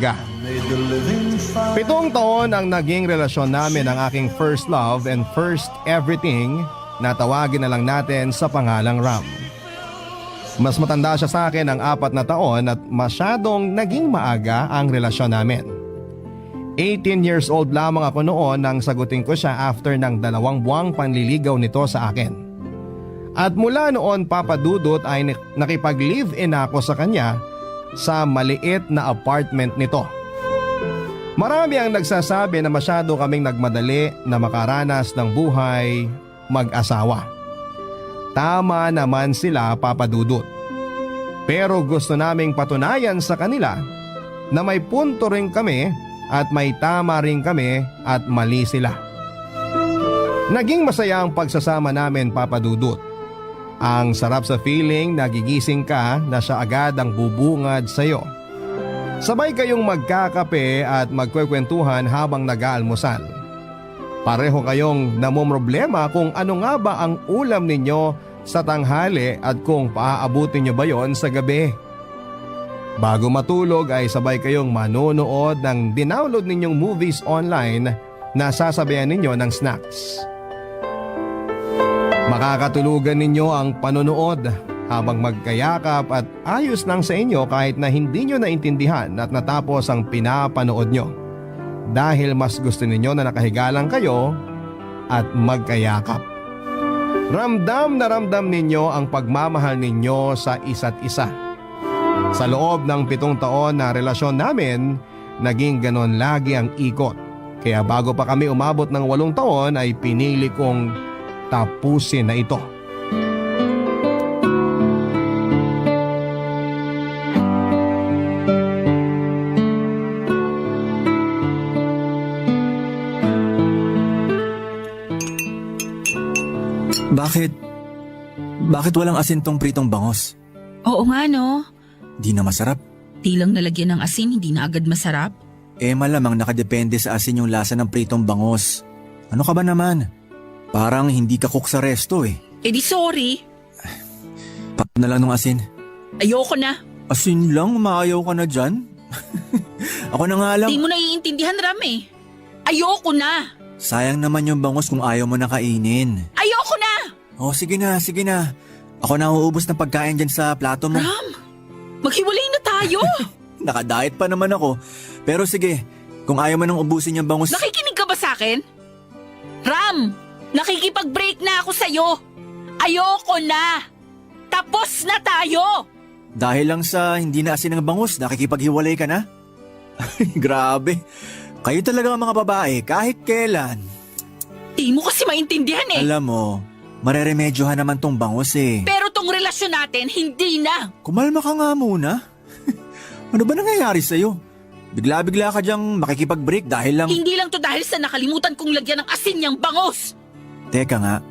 7 taon ang naging relasyon namin ng aking first love and first everything na tawagin na lang natin sa pangalang Ram. Mas matanda siya sa akin ng 4 na taon at masyadong naging maaga ang relasyon namin. 18 years old lamang ako noon nang sagutin ko siya after ng 2 buwang panliligaw nito sa akin. At mula noon papadudot ay nakipag-live-in ako sa kanya sa maliit na apartment nito. Marami ang nagsasabi na masyado kaming nagmadali na makaranas ng buhay mag-asawa. Tama naman sila papadudot. Pero gusto naming patunayan sa kanila na may punto rin kami at may tama rin kami at mali sila. Naging masaya ang pagsasama namin papadudot. Ang sarap sa feeling na gigising ka na siya agad ang bubungad sa'yo. Sabay kayong magkakape at magkwekwentuhan habang nag-aalmusal. Pareho kayong namomroblema kung ano nga ba ang ulam ninyo sa tanghali at kung paaabutin nyo ba yon sa gabi. Bago matulog ay sabay kayong manonood ng dinownload ninyong movies online na sasabayan ninyo ng snacks. Makakatulugan ninyo ang panonood habang magkayakap at ayos lang sa inyo kahit na hindi nyo naintindihan at natapos ang pinapanood nyo. Dahil mas gusto ninyo na nakahiga lang kayo at magkayakap. Ramdam na ramdam ninyo ang pagmamahal ninyo sa isa't isa. Sa loob ng 7 taon na relasyon namin, naging ganon lagi ang ikot. Kaya bago pa kami umabot ng 8 taon ay pinili kong tapusin na ito. Bakit walang asin tong pritong bangos? Oo nga no. Di na masarap. Di lang nalagyan ng asin, hindi na agad masarap. Malamang nakadepende sa asin yung lasa ng pritong bangos. Ano ka ba naman? Parang hindi ka cook sa resto Di sorry. Paano na lang ng asin? Ayoko na. Asin lang? Umaayaw ka na dyan? Ako na nga lang. Di mo na iintindihan, Ram Ayoko na. Sayang naman yung bangos kung ayaw mo na kainin. Ayoko na. Sige na. Ako na uubos ng pagkain dyan sa plato mo. Ram, maghiwalay na tayo. Nakadiet pa naman ako. Pero sige, kung ayaw mo nang ubusin yung bangus... Nakikinig ka ba sa akin? Ram, nakikipag-break na ako sa'yo. Ayoko na. Tapos na tayo. Dahil lang sa hindi na asin ng bangus, nakikipaghiwalay ka na? Grabe. Kayo talaga ang mga babae kahit kailan. Di mo kasi maintindihan Alam mo, mareremedyohan naman tong bangus Pero tong relasyon natin, hindi na. Kumalma ka nga muna. Ano ba nangyayari sa'yo? Bigla-bigla ka diyang makikipag-break dahil lang... Hindi lang to dahil sa nakalimutan kong lagyan ng asin niyang bangus. Teka nga,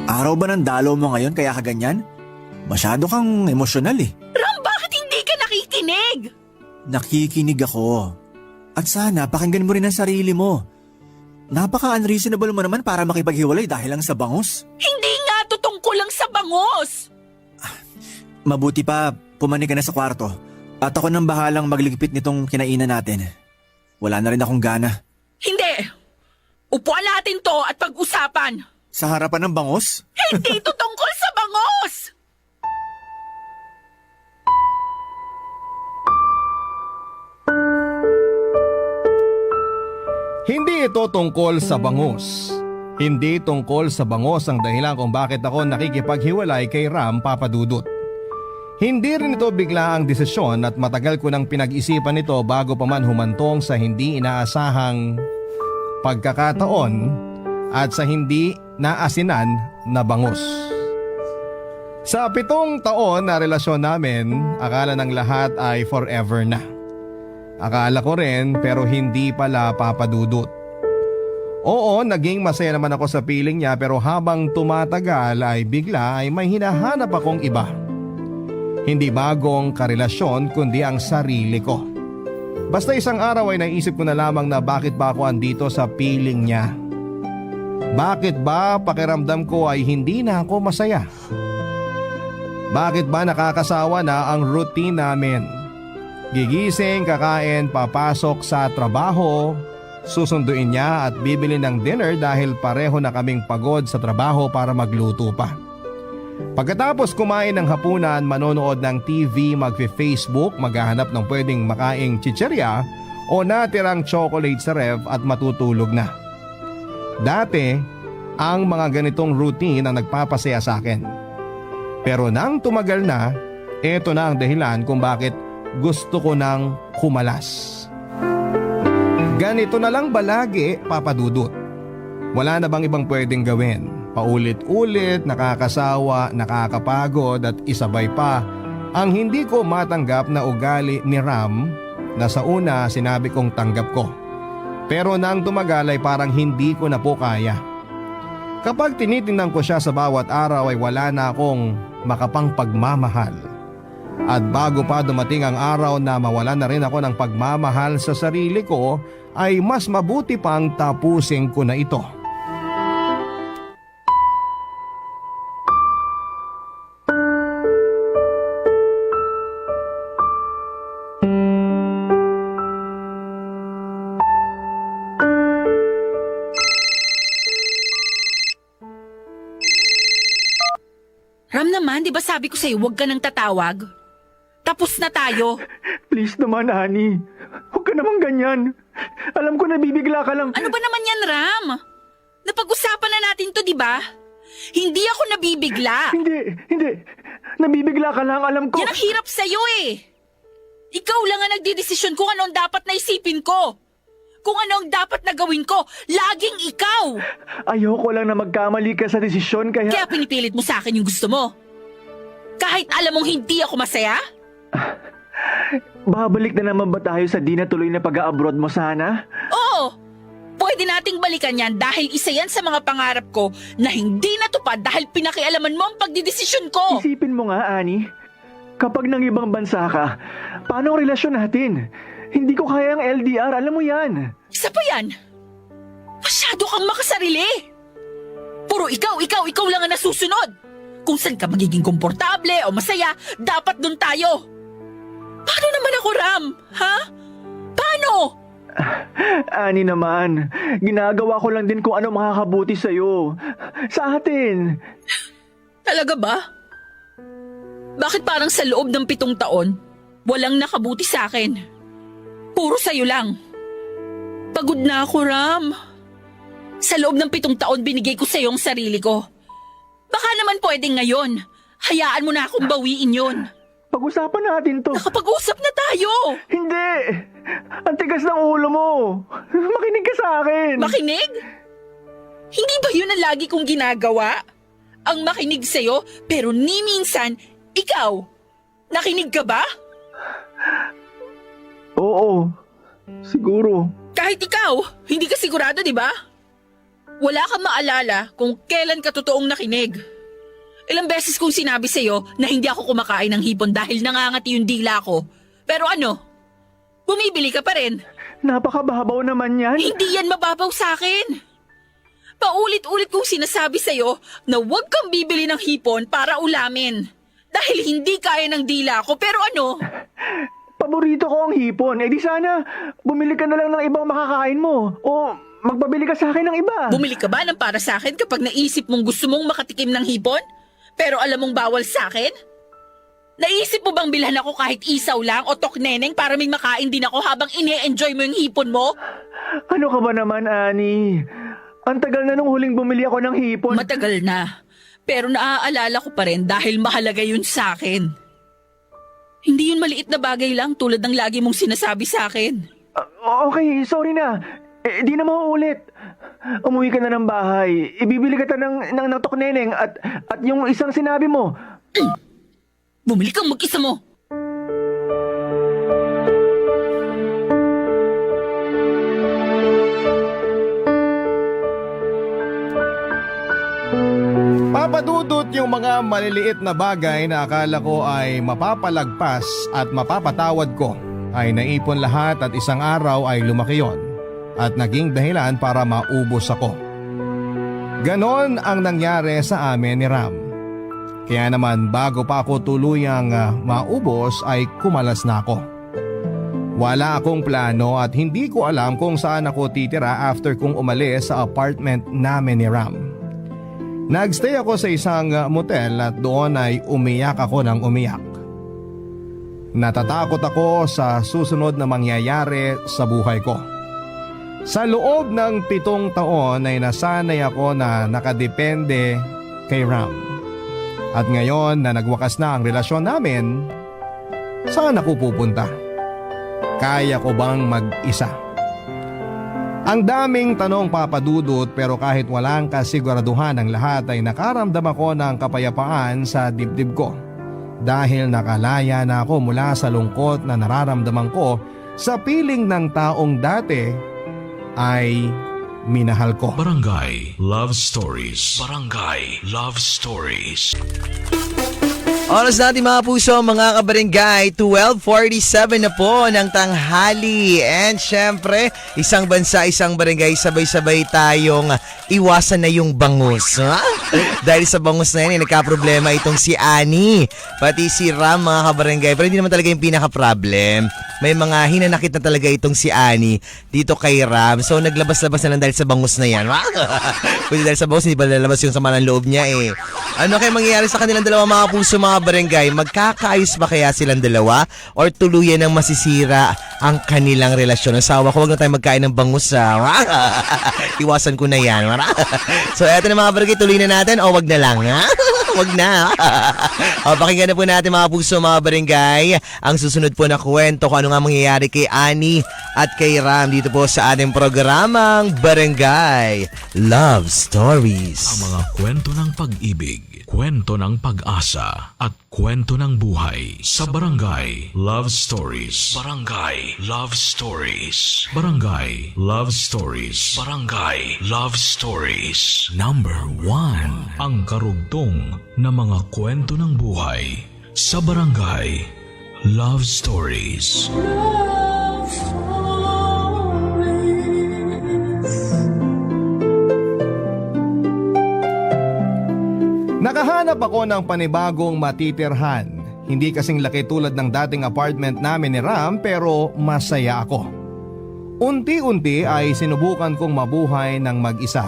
araw ba ng dalaw mo ngayon kaya ka ganyan? Masyado kang emosyonal Ram, bakit hindi ka nakikinig? Nakikinig ako. At sana pakinggan mo rin ang sarili mo. Napaka-unreasonable mo naman para makipaghiwalay dahil lang sa bangus. Hindi nga to tungkol lang sa bangus. Mabuti pa, pumanig ka na sa kwarto. At ako nang bahalang magligpit nitong kinainan natin. Wala na rin akong gana. Hindi. Upuan natin to at pag-usapan. Sa harapan ng bangus? Hindi to tungkol sa bangus. Hindi ito tungkol sa bangus. Hindi tungkol sa bangus ang dahilan kung bakit ako nakikipaghiwalay kay Ram papadudot. Hindi rin ito bigla ang desisyon at matagal ko nang pinag-isipan ito bago pa man humantong sa hindi inaasahang pagkakataon at sa hindi naasinan na bangus. Sa 7 taon na relasyon namin, akala ng lahat ay forever na. Akala ko rin pero hindi pala papadudot. Oo, naging masaya naman ako sa piling niya pero habang tumatagal ay bigla ay may hinahanap akong iba. Hindi bagong karelasyon kundi ang sarili ko. Basta isang araw ay naisip ko na lamang na bakit ba ako andito sa piling niya. Bakit ba pakiramdam ko ay hindi na ako masaya? Bakit ba nakakasawa na ang routine namin? Gigising, kakain, papasok sa trabaho, susunduin niya at bibili ng dinner dahil pareho na kaming pagod sa trabaho para magluto pa. Pagkatapos kumain ng hapunan, manonood ng TV, magfe-Facebook, maghahanap ng pwedeng makaing chicherya o natirang chocolate sa ref at matutulog na. Dati, ang mga ganitong routine ang nagpapasaya sa akin. Pero nang tumagal na, eto na ang dahilan kung bakit gusto ko nang kumalas. Ganito na lang ba lagi, Papa Dudut? Wala na bang ibang pwedeng gawin? Paulit-ulit, nakakasawa, nakakapagod at isabay pa ang hindi ko matanggap na ugali ni Ram na sa una sinabi kong tanggap ko. Pero nang tumagal ay parang hindi ko na po kaya. Kapag tinitingnan ko siya sa bawat araw ay wala na akong makapang pagmamahal. At bago pa dumating ang araw na mawala na rin ako ng pagmamahal sa sarili ko, ay mas mabuti pang tapusin ko na ito. Ram naman, di ba sabi ko sa'yo huwag ka nang tatawag? Tapos na tayo. Please naman, Ani. Huwag ka naman ganyan. Alam ko nabibigla ka lang. Ano ba naman yan, Ram? Napag-usapan na natin to, di ba? Hindi ako nabibigla. Hindi. Nabibigla ka lang, alam ko. Yan ang hirap sa'yo eh. Ikaw lang ang nagdidesisyon kung ano ang dapat na isipin ko. Kung ano ang dapat na gawin ko. Laging ikaw. Ayoko lang na magkamali ka sa desisyon kaya... Kaya pinipilit mo sa akin yung gusto mo. Kahit alam mong hindi ako masaya? Babalik na naman ba tayo sa di na tuloy na pag-a-abroad mo sana? Oo. Pwede nating balikan yan dahil isa yan sa mga pangarap ko na hindi natupad dahil pinakialaman mo ang pagdidesisyon ko. Isipin mo nga, Ani. Kapag nang ibang bansa ka, paano ang relasyon natin? Hindi ko kaya ang LDR, alam mo yan. Isa pa yan. Masyado kang makasarili. Puro ikaw lang ang nasusunod. Kung saan ka magiging komportable o masaya, dapat dun tayo. Paano naman ako, Ram? Ha? Paano? Ani naman, ginagawa ko lang din kung ano makakabuti sa'yo. Sa atin. Talaga ba? Bakit parang sa loob ng 7 taon, walang nakabuti sa akin? Puro sa'yo lang. Pagod na ako, Ram. Sa loob ng 7 taon, binigay ko sa'yo ang sarili ko. Baka naman pwedeng ngayon. Hayaan mo na akong bawiin yun. Pag-usapan natin to. Nakapag-usap na tayo. Hindi! Ang tigas ng ulo mo. Makinig ka sa akin. Makinig? Hindi ba yun ang lagi kong ginagawa? Ang makinig sa'yo, pero ni minsan, ikaw. Nakinig ka ba? Oo. Siguro. Kahit ikaw, hindi ka sigurado, di ba? Wala kang maalala kung kailan ka totoong nakinig. Ilang beses kong sinabi sa'yo na hindi ako kumakain ng hipon dahil nangangati yung dila ko. Pero ano? Bumibili ka pa rin. Napakababaw naman yan. Hindi yan mababaw sa akin. Paulit-ulit kong sinasabi sa'yo na huwag kang bibili ng hipon para ulamin. Dahil hindi kaya ng dila ko. Pero ano? Paborito ko ang hipon. Eh di sana, bumili ka na lang ng ibang makakain mo. O magpabili ka sa akin ng iba. Bumili ka ba ng para sa akin kapag naisip mong gusto mong makatikim ng hipon? Pero alam mong bawal sa akin? Naisip mo bang bilhan ako kahit isaw lang o tokneneng para may makain din ako habang ine-enjoy mo yung hipon mo? Ano ka ba naman, Ani? Ang tagal na nung huling bumili ako ng hipon. Matagal na. Pero naaalala ko pa rin dahil mahalaga yun sa akin. Hindi yun maliit na bagay lang tulad ng lagi mong sinasabi sa akin. Okay, sorry na. Di na mauulit. Umuwi ka na ng bahay. Ibibili ka ng tokneneng at yung isang sinabi mo. Bumili kang mag-isa mo. Papadudot yung mga maliliit na bagay na akala ko ay mapapalagpas at mapapatawad ko ay naipon lahat at isang araw ay lumaki yon at naging dahilan para maubos ako. Ganon ang nangyari sa amin ni Ram. Kaya naman bago pa ako tuluyang maubos ay kumalas na ako. Wala akong plano at hindi ko alam kung saan ako titira after kong umalis sa apartment namin ni Ram. Nagstay ako sa isang motel at doon ay umiyak ako ng umiyak. Natatakot ako sa susunod na mangyayari sa buhay ko. Sa loob ng 7 taon ay nasanay ako na nakadepende kay Ram. At ngayon na nagwakas na ang relasyon namin, saan ako pupunta? Kaya ko bang mag-isa? Ang daming tanong papadudot pero kahit walang kasiguraduhan ng lahat ay nakaramdam ako ng kapayapaan sa dibdib ko. Dahil nakalaya na ako mula sa lungkot na nararamdaman ko sa piling ng taong dati ay minahal ko. Barangay Love Stories. Barangay Love Stories. Oras natin mga puso, mga kabarangay, 12:47 na po ng tanghali. And syempre, isang bansa, isang barangay, sabay-sabay tayong iwasan na yung bangus. Ha? Dahil sa bangus na yan, nagka-problema itong si Annie. Pati si Ram, mga kabarangay. Pero hindi naman talaga yung pinaka-problem. May mga hinanakit na talaga itong si Annie dito kay Ram. So naglabas-labas na lang dahil sa bangus na yan. Kundi dahil sa bangus, hindi ba lalabas yung sama ng loob niya eh. Ano kaya mangyayari sa kanilang dalawa mga puso, mga barangay? Magkakaayos ba kaya silang dalawa? Or tuluyan ng masisira ang kanilang relasyon? Asawa ko, huwag na tayo magkain ng bangus ha. Iwasan ko na yan. So eto na mga barangay, tuloy na natin o wag na lang ha? Wag na. O pakinggan na po natin mga puso, mga barangay, ang susunod po na kwento kung ano nga mangyayari kay Annie at kay Ram dito po sa ating programang Barangay Love Stories. Ang mga kwento ng pag-ibig, kwento ng pag-asa at kwento ng buhay sa Barangay Love Stories. Barangay Love Stories. Barangay Love Stories. Barangay Love Stories. Number 1. Ang karugtong na mga kwento ng buhay sa Barangay Love Stories. Nakahanap ako ng panibagong matitirhan. Hindi kasing laki tulad ng dating apartment namin ni Ram pero masaya ako. Unti-unti ay sinubukan kong mabuhay ng mag-isa.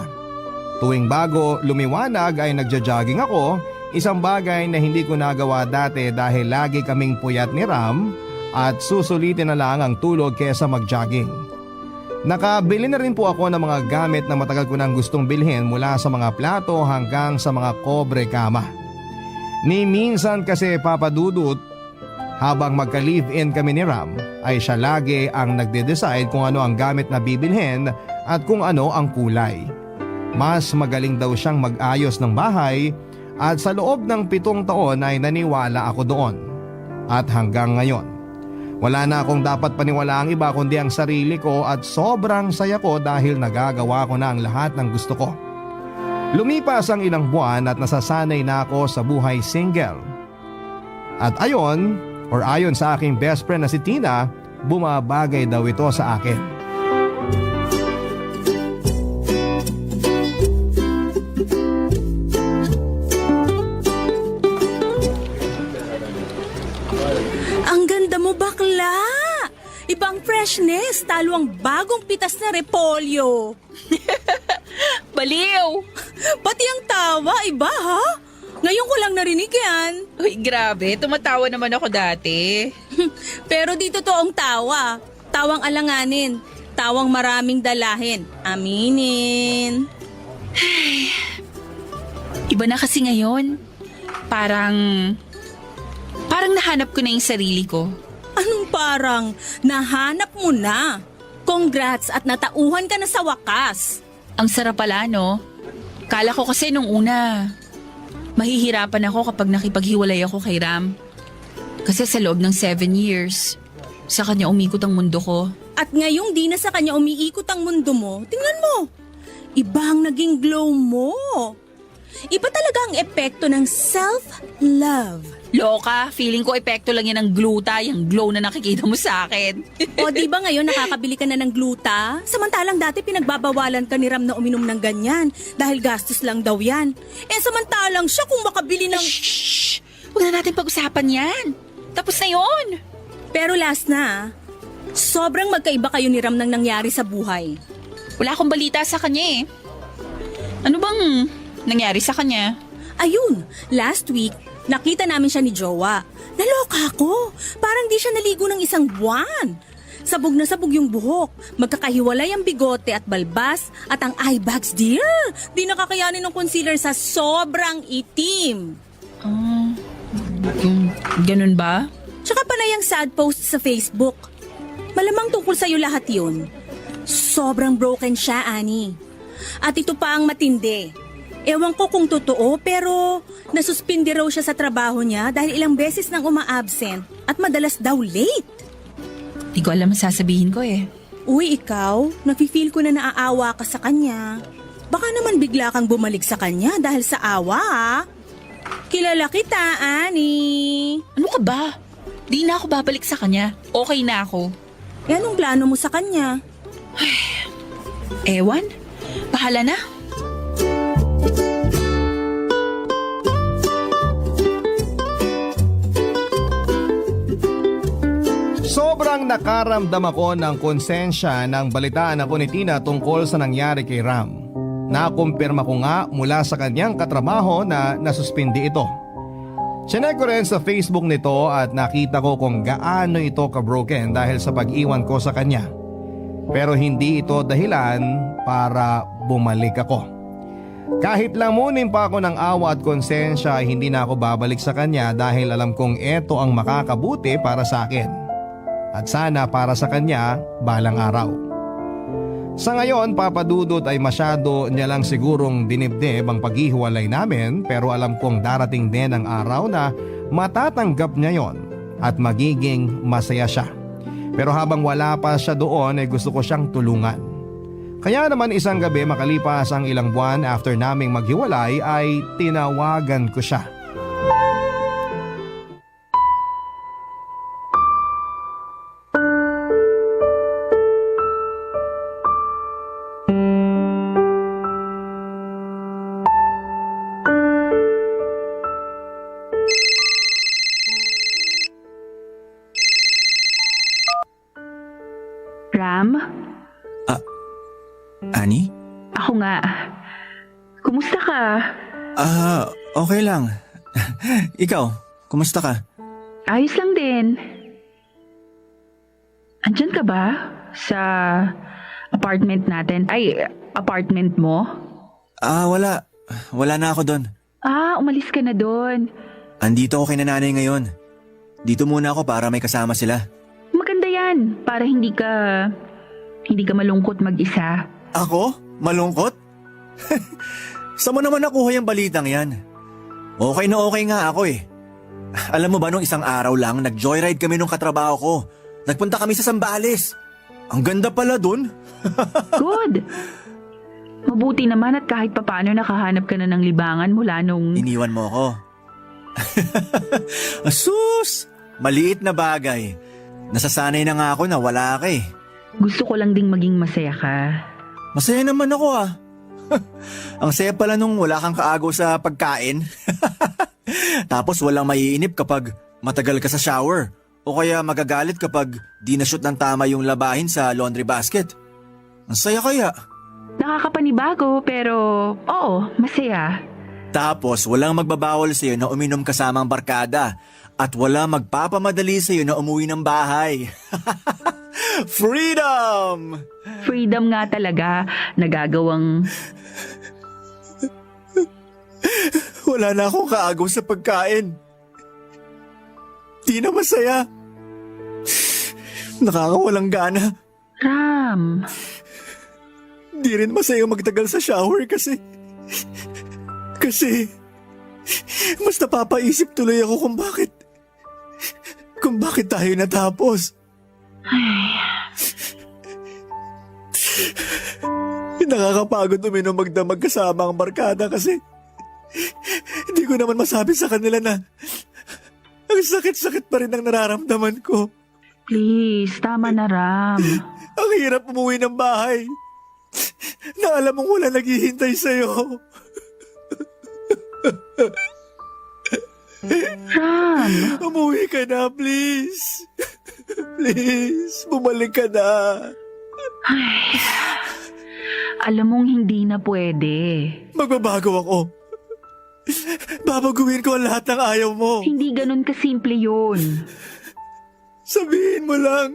Tuwing bago lumiwanag ay nagja-jogging ako, isang bagay na hindi ko nagawa dati dahil lagi kaming puyat ni Ram at susulitin na lang ang tulog kesa mag-jogging. Nakabili na rin po ako ng mga gamit na matagal ko nang gustong bilhin mula sa mga plato hanggang sa mga kobre kama. Ni minsan kasi papadudot, habang magka-live-in kami ni Ram ay siya lagi ang nagde-decide kung ano ang gamit na bibilhin at kung ano ang kulay. Mas magaling daw siyang mag-ayos ng bahay at sa loob ng 7 taon ay naniwala ako doon. At hanggang ngayon, wala na akong dapat paniwalaang iba kundi ang sarili ko at sobrang saya ko dahil nagagawa ko na ang lahat ng gusto ko. Lumipas ang ilang buwan at nasasanay na ako sa buhay single. At ayon sa aking best friend na si Tina, bumabagay daw ito sa akin. Ang ganda mo, bakla! Ibang freshness, talo ang bagong pitas na repolyo. Baliw! Pati ang tawa, iba ha? Ngayon ko lang narinig yan. Uy, grabe. Tumatawa naman ako dati. Pero di totoong tawa. Tawang alanganin. Tawang maraming dalahin. Aminin. Iba na kasi ngayon. Parang nahanap ko na yung sarili ko. Anong parang nahanap mo na? Congrats at natauhan ka na sa wakas. Ang sarap pala, no? Kala ko kasi nung una, mahihirapan ako kapag nakipaghiwalay ako kay Ram. Kasi sa loob ng 7 years, sa kanya umikot ang mundo ko. At ngayong di na sa kanya umiikot ang mundo mo, tingnan mo. Iba ang naging glow mo. Iba talaga ang epekto ng self-love. Loka, feeling ko epekto lang yan ng gluta, yung glow na nakikita mo sa akin. O di ba ngayon nakakabili ka na ng gluta? Samantalang dati pinagbabawalan ka ni Ram na uminom ng ganyan dahil gastos lang daw yan. Samantalang siya kung makabili ng... Shhh! Huwag na natin pag-usapan yan. Tapos na yun. Pero last na, Sobrang magkaiba kayo ni Ram nang nangyari sa buhay. Wala akong balita sa kanya eh. Ano bang nangyari sa kanya? Ayun, last week, nakita namin siya ni Jowa. Naloka ako. Parang di siya naligo ng isang buwan. Sabog na sabog yung buhok. Magkakahiwalay ang bigote at balbas at ang eye bags, dear. Di nakakayanin ng concealer sa sobrang itim. Ganun ba? Tsaka panay ang sad post sa Facebook. Malamang tungkol sa'yo lahat yun. Sobrang broken siya, Ani. At ito pa ang matindi. Ewan ko kung totoo pero nasuspindi raw siya sa trabaho niya dahil ilang beses nang uma-absent at madalas daw late. Di ko alam ang sasabihin ko eh. Uy, ikaw, nafe-feel ko na naaawa ka sa kanya. Baka naman bigla kang bumalik sa kanya dahil sa awa, ah. Kilala kita, Ani. Ano ka ba? Di na ako babalik sa kanya. Okay na ako. Eh, anong plano mo sa kanya? Ewan? Bahala na. Sobrang nakaramdam ako ng konsensya nang balitaan ako ni Tina tungkol sa nangyari kay Ram. Nakumpirma ko nga mula sa kanyang katrabaho na nasuspindi ito. Chinek ko rin sa Facebook nito at nakita ko kung gaano ito ka-broken dahil sa pag-iwan ko sa kanya. Pero hindi ito dahilan para bumalik ako. Kahit lamunin pa ako ng awa at konsensya, hindi na ako babalik sa kanya dahil alam kong ito ang makakabuti para sa akin. At sana para sa kanya balang araw. Sa ngayon, Papa Dudut, ay masyado niya lang sigurong dinibdib ang paghihiwalay namin, pero alam kong darating din ang araw na matatanggap niya yon at magiging masaya siya. Pero habang wala pa siya doon ay gusto ko siyang tulungan. Kaya naman isang gabi makalipas ang ilang buwan after naming maghiwalay ay tinawagan ko siya. Ram? Ani? Ako nga. Kumusta ka? Okay lang. Ikaw, kumusta ka? Ayos lang din. Andyan ka ba? Sa apartment natin? Ay, apartment mo? Wala. Wala na ako doon. Umalis ka na doon. Andito ako kay nanay ngayon. Dito muna ako para may kasama sila. Maganda yan. Para hindi ka malungkot mag-isa. Ako? Malungkot? Saan mo naman nakuha yung balitang yan? Okay na okay nga ako eh. Alam mo ba nung isang araw lang, nag-joyride kami nung katrabaho ko. Nagpunta kami sa Zambales. Ang ganda pala dun. Good. Mabuti naman at kahit papaano nakahanap ka na ng libangan mula nung... Iniwan mo ako. Asus! Maliit na bagay. Nasasanay na nga ako na wala ka eh. Gusto ko lang ding maging masaya ka. Masaya naman ako ah. Ang saya pala nung wala kang kaagaw sa pagkain. Tapos walang maiinip kapag matagal ka sa shower. O kaya magagalit kapag di na-shoot ng tama yung labahin sa laundry basket. Ang saya kaya. Nakakapanibago pero oo, masaya. Tapos walang magbabawal sa'yo na uminom kasamang barkada. At wala magpapamadali sa'yo na umuwi ng bahay. Freedom! Freedom nga talaga, nagagawang... Wala na akong kaagaw sa pagkain. Di na masaya. Nakakawalang gana. Ram, Di rin masaya magtagal sa shower kasi... Mas napapaisip tuloy ako kung bakit tayo natapos. Nakakapagod uminom magdamag kasama ang barkada kasi hindi ko naman masabi sa kanila na ang sakit-sakit pa rin ang nararamdaman ko. please, tama na Ram. Ang hirap umuwi ng bahay na alam mong wala naghihintay sa'yo. Ram, Umuwi ka na, please. Please, bumalik ka na. Ay, alam mong hindi na pwede. Magbabago ako. Babaguhin ko ang lahat ng ayaw mo. Hindi ganun kasimple yun. Sabihin mo lang.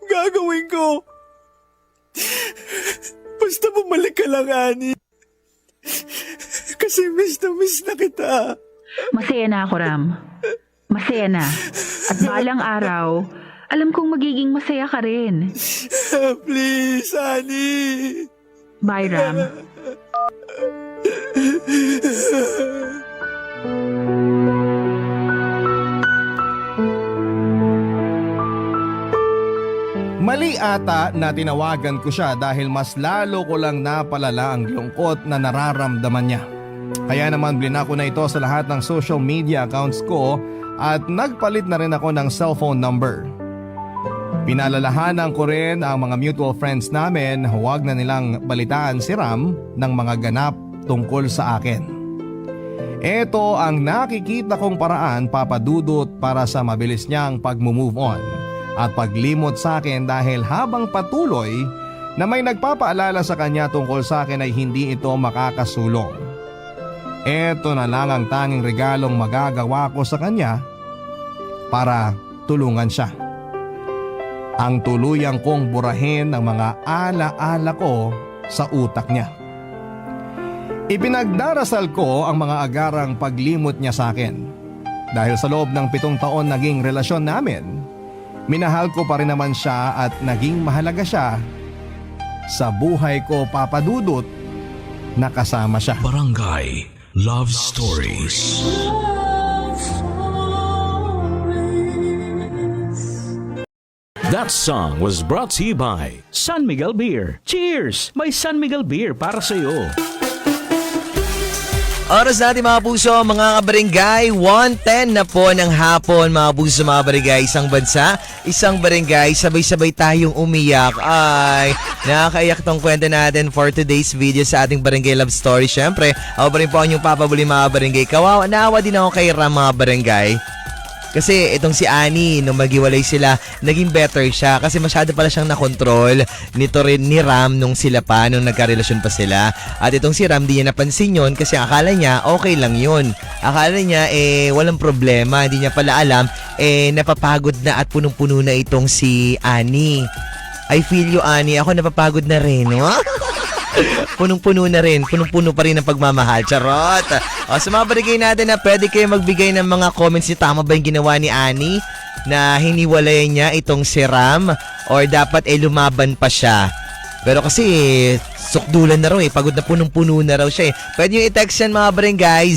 Gagawin ko. Basta bumalik ka lang, Ani. Kasi miss na kita. Masaya na ako, Ram. Masaya na. At balang araw, alam kong magiging masaya ka rin. Please, Ani. Bye, Ram. Mali ata na tinawagan ko siya dahil mas lalo ko lang napalala ang lungkot na nararamdaman niya. Kaya naman blinako na ito sa lahat ng social media accounts ko at nagpalit na rin ako ng cellphone number. Pinalalahanan ko rin ang mga mutual friends namin na huwag na nilang balitaan si Ram ng mga ganap tungkol sa akin. Ito ang nakikita kong paraan, Papa Dudut, para sa mabilis niyang pag-move on at paglimot sa akin dahil habang patuloy na may nagpapaalala sa kanya tungkol sa akin ay hindi ito makakasulong. Ito na lang ang tanging regalong magagawa ko sa kanya para tulungan siya. Ang tuluyang kong burahin ang mga ala-ala ko sa utak niya. Ipinagdarasal ko ang mga agarang paglimot niya sa akin. Dahil sa loob ng 7 taon naging relasyon namin, minahal ko pa rin naman siya at naging mahalaga siya sa buhay ko, Papa Dudut, na kasama siya. Barangay Love Stories. That song was brought to you by San Miguel Beer. Cheers! May San Miguel Beer para sa iyo. Oras natin mga puso, mga kabarangay, 1:10 na po ng hapon mga puso, mga barangay. Isang bansa, isang barangay, sabay-sabay tayong umiyak. Ay, nakakaiyak tong kwento natin for today's video sa ating Barangay Love Story. Siyempre, ako pa rin po ang inyong papabuli mga barangay. Kawawa, naawa din ako kay Ram mga barangay. Kasi itong si Ani, nung maghiwalay sila, naging better siya kasi masyado pala siyang nakontrol nito rin ni Ram nung sila pa, nung nagkarelasyon pa sila. At itong si Ram, di niya napansin yun kasi akala niya okay lang yun. Akala niya walang problema, hindi niya pala alam napapagod na at punong-puno na itong si Ani. I feel you, Ani. Ako napapagod na rin. Punong-puno na rin. Punong-puno pa rin ang pagmamahal. Charot! O, sa mga barangay natin na pwede kayo magbigay ng mga comments niyo. Tama ba yung ginawa ni Ani na hiniwalay niya itong si Ram or dapat lumaban pa siya? Pero kasi sukdulan na raw pagod na punong-puno na raw siya Pwede nyo i-text yan mga barangay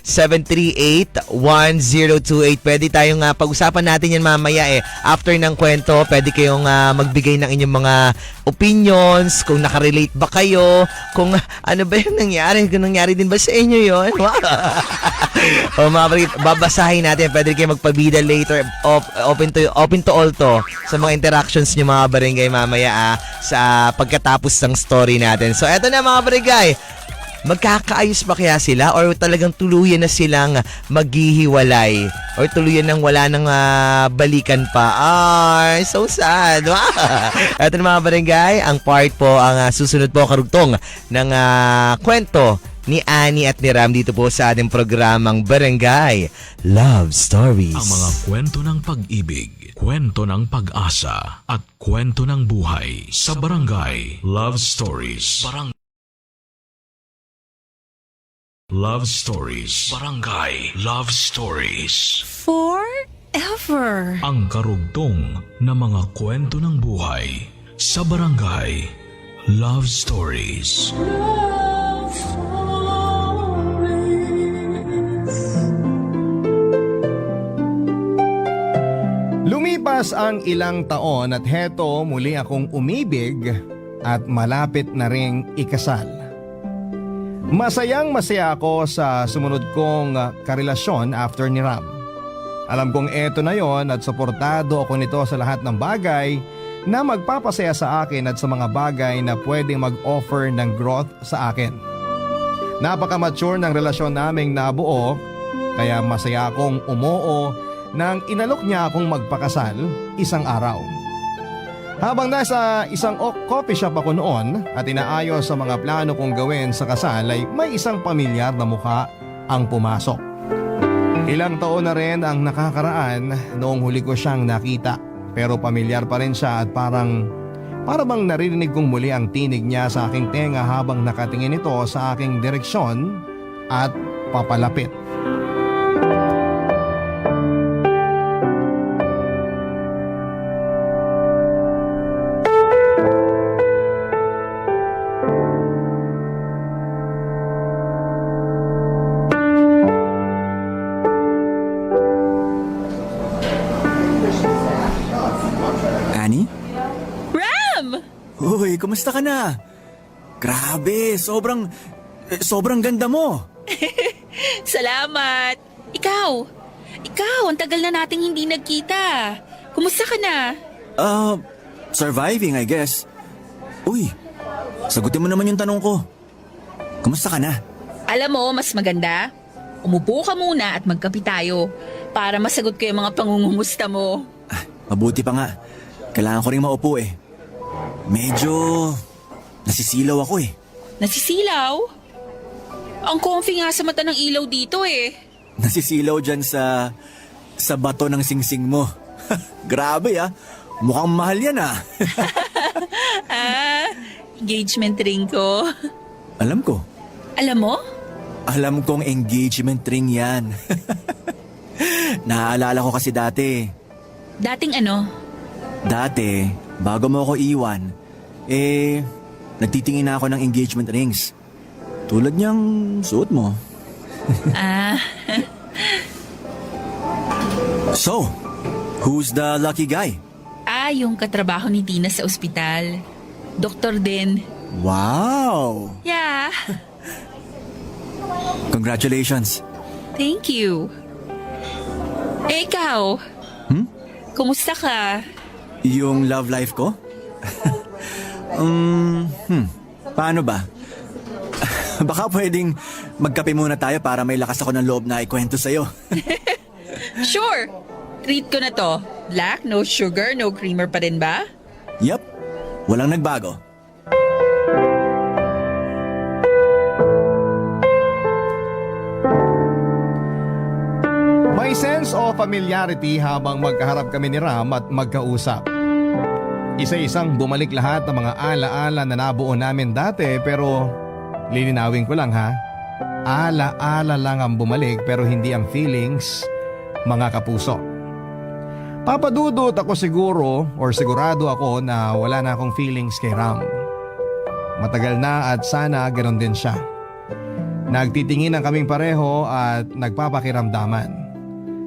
0950-738-1028. Pwede tayong pag-usapan natin yan mamaya After ng kwento, pwede kayong magbigay ng inyong mga opinions, kung nakarelate ba kayo, kung ano ba yung nangyari, kung nangyari din ba sa inyo yun. O mga barangay, babasahin natin. Pwede kayo magpabida later, open to all to sa mga interactions nyo mga barangay mamaya sa pagkatapos ng story natin. So eto na mga barangay, magkakaayos ba kaya sila or talagang tuluyan na silang maghihiwalay or tuluyan nang wala nang balikan pa? Ay, so sad. Eto na mga barangay, ang part po, ang susunod po karugtong ng kwento ni Ani at ni Ram dito po sa ating programang Barangay Love Stories. Ang mga kwento ng pag-ibig, kwento ng pag-asa at kwento ng buhay sa Barangay Love Stories. Love Stories. Barangay Love Stories. Forever. Ang karugtong na mga kwento ng buhay sa Barangay Love Stories. Lumipas ang ilang taon at heto muli akong umibig at malapit na ring ikasal. Masayang masaya ako sa sumunod kong karelasyon after ni Ram. Alam kong eto na yon at suportado ako nito sa lahat ng bagay na magpapasaya sa akin at sa mga bagay na pwedeng mag-offer ng growth sa akin. Napaka-mature ng relasyon naming nabuo, kaya masaya akong umuo nang inalok niya akong magpakasal isang araw. Habang nasa isang coffee shop ako noon at inaayos sa mga plano kong gawin sa kasal ay may isang pamilyar na mukha ang pumasok. Ilang taon na rin ang nakakaraan noong huli ko siyang nakita, pero pamilyar pa rin siya at para bang naririnig kong muli ang tinig niya sa aking tenga habang nakatingin ito sa aking direksyon at papalapit. Annie? Ram! Uy, kumusta ka na? Grabe, sobrang ganda mo. Salamat! Ikaw, ang tagal na nating hindi nagkita. Kumusta ka na? Surviving, I guess. Uy, sagutin mo naman yung tanong ko. Kumusta ka na? Alam mo, mas maganda. Umupo ka muna at magkape tayo para masagot ko yung mga pangungumusta mo. Mabuti pa nga. Kailangan ko rin maupo eh. Medyo nasisilaw ako eh. Nasisilaw? Ang comfy nga sa mata ng ilaw dito eh. Nasisilaw dyan sa bato ng singsing mo. Grabe ah. Mukhang mahal yan ah. Engagement ring ko. Alam ko. Alam mo? Alam kong engagement ring yan. Naaalala ko kasi dati. Dating ano? Dati, bago mo ako iwan, nagtitingin na ako ng engagement rings. Tulad niyang suot mo. So, who's the lucky guy? Yung katrabaho ni Tina sa ospital. Doktor din. Wow! Yeah. Congratulations. Thank you. Ikaw? Kumusta ka? Yung love life ko? Paano ba? Baka pwedeng magkape muna tayo para may lakas ako ng loob na ikwento sa'yo. Sure. Treat ko na to. Black, no sugar, no creamer pa rin ba? Yup, walang nagbago. May sense of familiarity habang magkaharap kami ni Ram at magkausap. Isa-isang bumalik lahat ng mga ala-ala na nabuo namin dati, pero lilinawin ko lang ha. Ala-ala lang ang bumalik pero hindi ang feelings, mga kapuso. Papadudot ako siguro or sigurado ako na wala na akong feelings kay Ram. Matagal na at sana ganoon din siya. Nagtitingin ang kaming pareho at nagpapakiramdaman.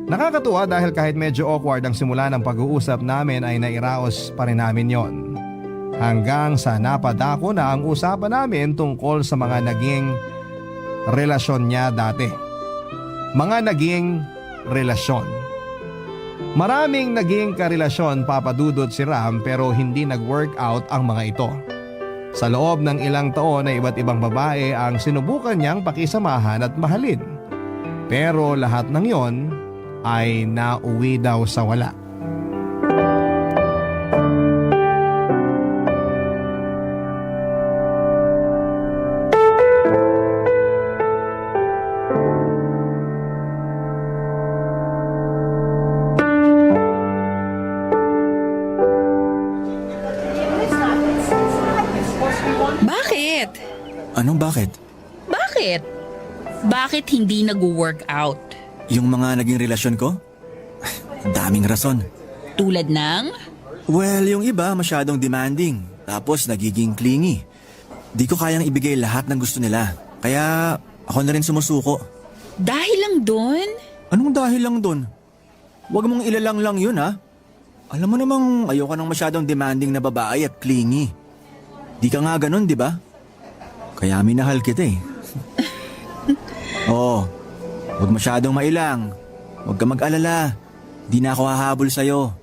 Nakakatuwa dahil kahit medyo awkward ang simula ng pag-uusap namin ay nairaos pa rin namin yon. Hanggang sa napadako na ang usapan namin tungkol sa mga naging relasyon niya dati. Mga naging relasyon. Maraming naging karelasyon papadudot si Ram pero hindi nag-work out ang mga ito. Sa loob ng ilang taon ay iba't ibang babae ang sinubukan niyang pakisamahan at mahalin. Pero lahat ng yon ay nauwi daw sa wala. Bakit? Anong bakit? Bakit? Bakit hindi nag-work out? Yung mga naging relasyon ko? Daming rason. Tulad ng? Well, yung iba masyadong demanding, tapos nagiging clingy. Di ko kayang ibigay lahat ng gusto nila, kaya ako na rin sumusuko. Dahil lang doon? Anong dahil lang dun? Huwag mong ilalang lang yun ha. Alam mo namang ayoko ng masyadong demanding na babae at clingy. Di ka nga ganun, di ba? Kaya minahal kita eh. Oo, huwag masyadong mailang. Huwag ka mag-alala. Di na ako hahabol sa'yo.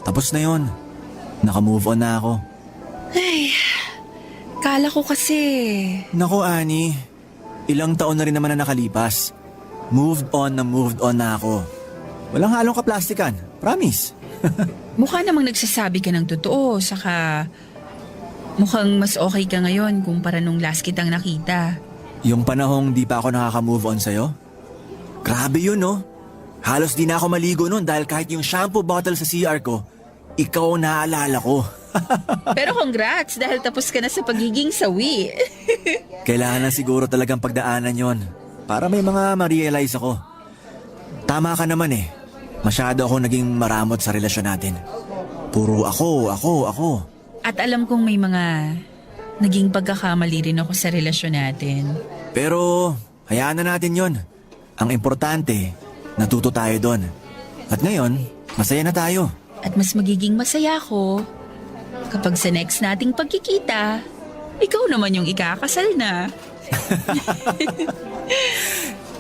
Tapos na yon. Naka-move on na ako. Ay, kala ko kasi. Nako, Annie. Ilang taon na rin naman na nakalipas. Moved on na ako. Walang halong kaplastikan. Promise. Mukha namang nagsasabi ka ng totoo, saka mukhang mas okay ka ngayon kumpara nung last kitang nakita. Yung panahong di pa ako nakaka-move on sa'yo? Grabe yun, no? Halos di na ako maligo nun dahil kahit yung shampoo bottle sa CR ko, ikaw ang naaalala ko. Pero congrats dahil tapos ka na sa pagiging sawi. Kailangan na siguro talagang pagdaanan yon para may mga ma-realize ako. Tama ka naman eh. Masyado ako naging maramot sa relasyon natin. Puro ako. At alam kong may mga naging pagkakamali rin ako sa relasyon natin. Pero hayaan na natin yon. Ang importante, natuto tayo doon. At ngayon, masaya na tayo. At mas magiging masaya ako kapag sa next nating pagkikita, ikaw naman yung ikakasal na.